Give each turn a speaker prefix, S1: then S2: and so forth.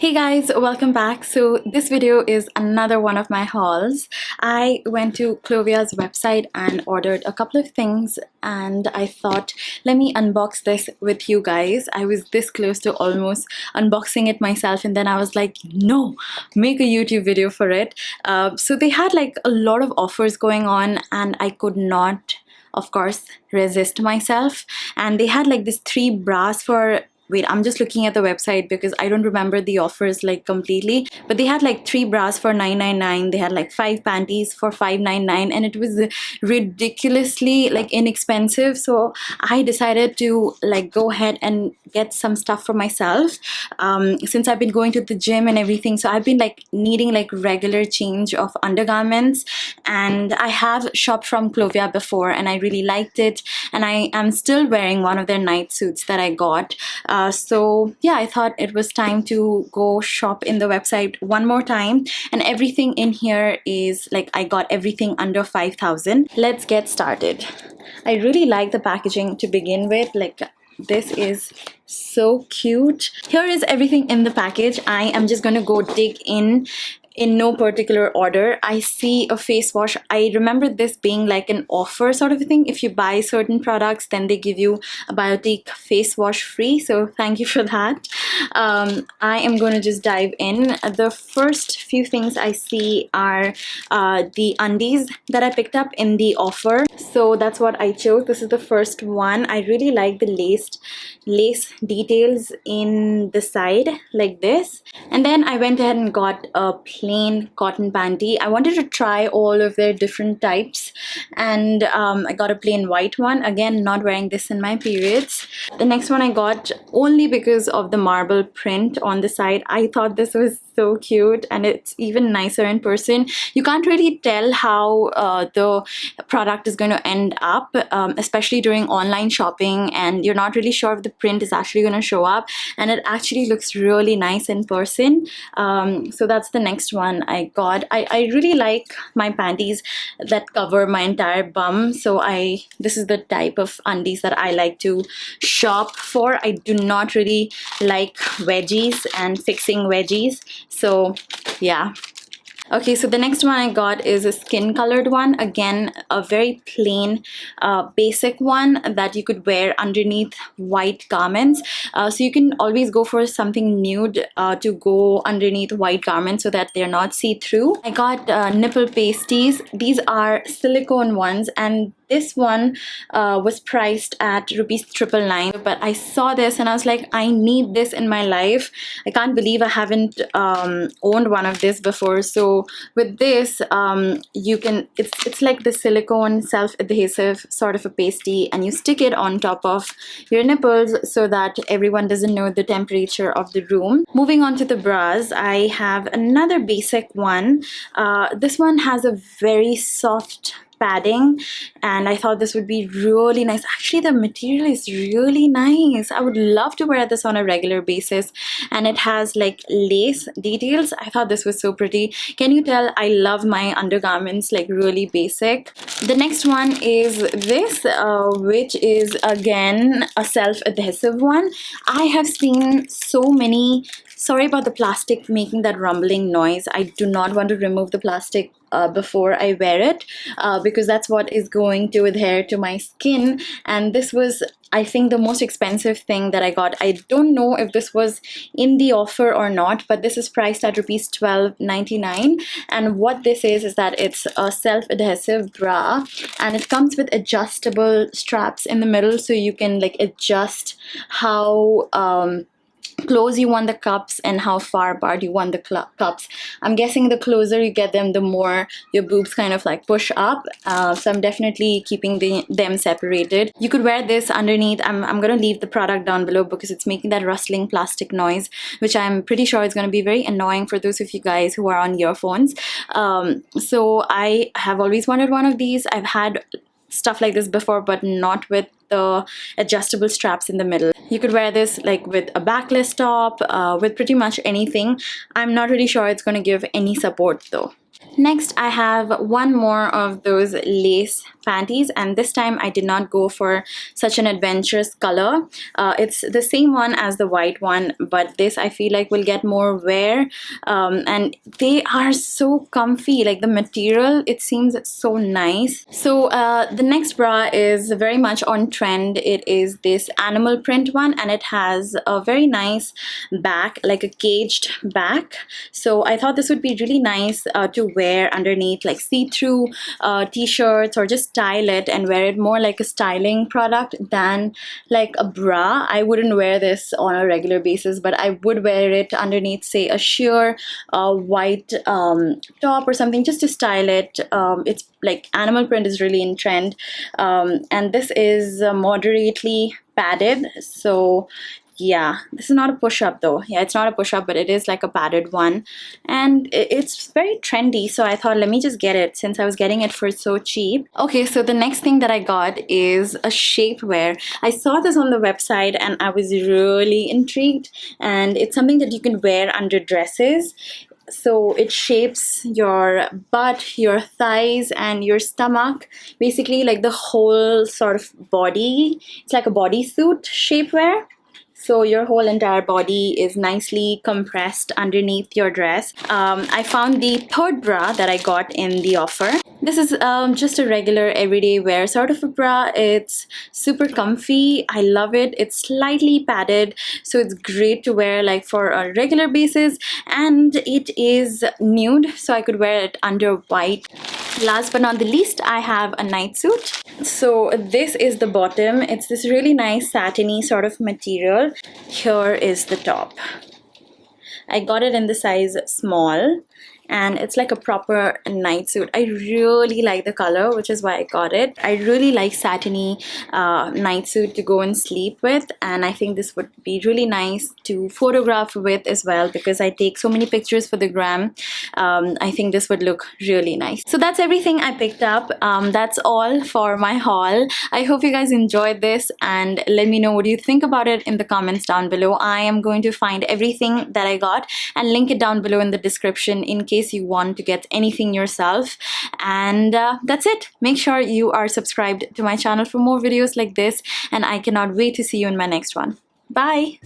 S1: Hey guys, welcome back. So this video is another one of my hauls. I went to Clovia's website and ordered a couple of things, and I thought, let me unbox this with you guys. I was this close to almost unboxing it myself, and then I was like, no, make a YouTube video for it. So they had like a lot of offers going on, and I could not, of course, resist myself. And they had like this 3 bras for, wait, I'm just looking at the website because I don't remember the offers like completely, but they had like 3 bras for $9.99. They had like 5 panties for $5.99, and it was ridiculously like inexpensive. So I decided to like go ahead and get some stuff for myself, since I've been going to the gym and everything. So I've been like needing like regular change of undergarments, and I have shopped from Clovia before and I really liked it, and I am still wearing one of their night suits that I got. So yeah, I thought it was time to go shop in the website one more time, and everything in here is like, I got everything under 5,000. Let's get started. I really like the packaging to begin with. Like, this is so cute. Here is everything in the package. I am just gonna go dig in no particular order. I see a face wash. I remember this being like an offer sort of a thing. If you buy certain products, then they give you a biotic face wash free. So thank you for that. I am going to just dive in. The first few things I see are the undies that I picked up in the offer. So that's what I chose. This is the first one. I really like the lace details in the side like this. And then I went ahead and got a plain cotton panty. I wanted to try all of their different types, and I got a plain white one. Again, not wearing this in my periods. The next one I got only because of the marble print on the side. I thought this was so cute, and it's even nicer in person. You can't really tell how the product is going to end up, especially during online shopping, and you're not really sure if the print is actually going to show up, and it actually looks really nice in person. So that's the next one I got. I really like my panties that cover my entire bum, so this is the type of undies that I like to shop for. I do not really like wedgies and fixing wedgies, so yeah. Okay, so the next one I got is a skin colored one. Again, a very plain basic one that you could wear underneath white garments. So you can always go for something nude to go underneath white garments so that they're not see-through. I got nipple pasties. These are silicone ones, and this one was priced at ₹999, but I saw this and I was like, I need this in my life. I can't believe I haven't owned one of this before. So with this, you can, it's like the silicone self-adhesive sort of a pasty, and you stick it on top of your nipples so that everyone doesn't know the temperature of the room. Moving on to the bras, I have another basic one. This one has a very soft padding, and I thought this would be really nice. Actually, the material is really nice. I would love to wear this on a regular basis, and it has like lace details. I thought this was so pretty. Can you tell I love my undergarments like really basic? The next one is this, which is again a self-adhesive one. I have seen so many, sorry about the plastic making that rumbling noise. I do not want to remove the plastic before I wear it, because that's what is going to adhere to my skin. And this was, I think, the most expensive thing that I got. I don't know if this was in the offer or not, but this is priced at ₹12.99. And what this is that it's a self-adhesive bra, and it comes with adjustable straps in the middle, so you can like adjust how close you want the cups and how far apart you want the cups. I'm guessing the closer you get them, the more your boobs kind of like push up. So I'm definitely keeping them separated. You could wear this underneath. I'm gonna leave the product down below because it's making that rustling plastic noise, which I'm pretty sure is gonna be very annoying for those of you guys who are on earphones. So I have always wanted one of these. I've had stuff like this before, but not with the adjustable straps in the middle. You could wear this like with a backless top, with pretty much anything. I'm not really sure it's going to give any support though. Next, I have one more of those lace panties, and this time I did not go for such an adventurous color. It's the same one as the white one, but this I feel like will get more wear, and they are so comfy. Like the material, it seems so nice. So the next bra is very much on trend. It is this animal print one, and it has a very nice back, like a caged back. So I thought this would be really nice to wear underneath like see-through t-shirts, or just style it and wear it more like a styling product than like a bra. I wouldn't wear this on a regular basis, but I would wear it underneath, say, a sheer white top or something, just to style it. It's like animal print is really in trend, and this is moderately padded. So yeah, this is not a push-up though. Yeah, it's not a push-up, but it is like a padded one, and it's very trendy, so I thought let me just get it since I was getting it for so cheap. Okay, so the next thing that I got is a shapewear. I saw this on the website and I was really intrigued, and it's something that you can wear under dresses. So it shapes your butt, your thighs, and your stomach, basically like the whole sort of body. It's like a bodysuit shapewear. So your whole entire body is nicely compressed underneath your dress. I found the third bra that I got in the offer. This is just a regular everyday wear sort of a bra. It's super comfy. I love it. It's slightly padded, so it's great to wear like for a regular basis, and it is nude, so I could wear it under white. Last but not the least, I have a night suit. So this is the bottom. It's this really nice satiny sort of material. Here is the top. I got it in the size small, and it's like a proper night suit. I really like the color, which is why I got it. I really like satiny night suit to go and sleep with, and I think this would be really nice to photograph with as well, because I take so many pictures for the gram. I think this would look really nice. So that's everything I picked up. That's all for my haul. I hope you guys enjoyed this, and let me know what you think about it in the comments down below. I am going to find everything that I got and link it down below in the description in case you want to get anything yourself. And that's it. Make sure you are subscribed to my channel for more videos like this, and I cannot wait to see you in my next one. Bye.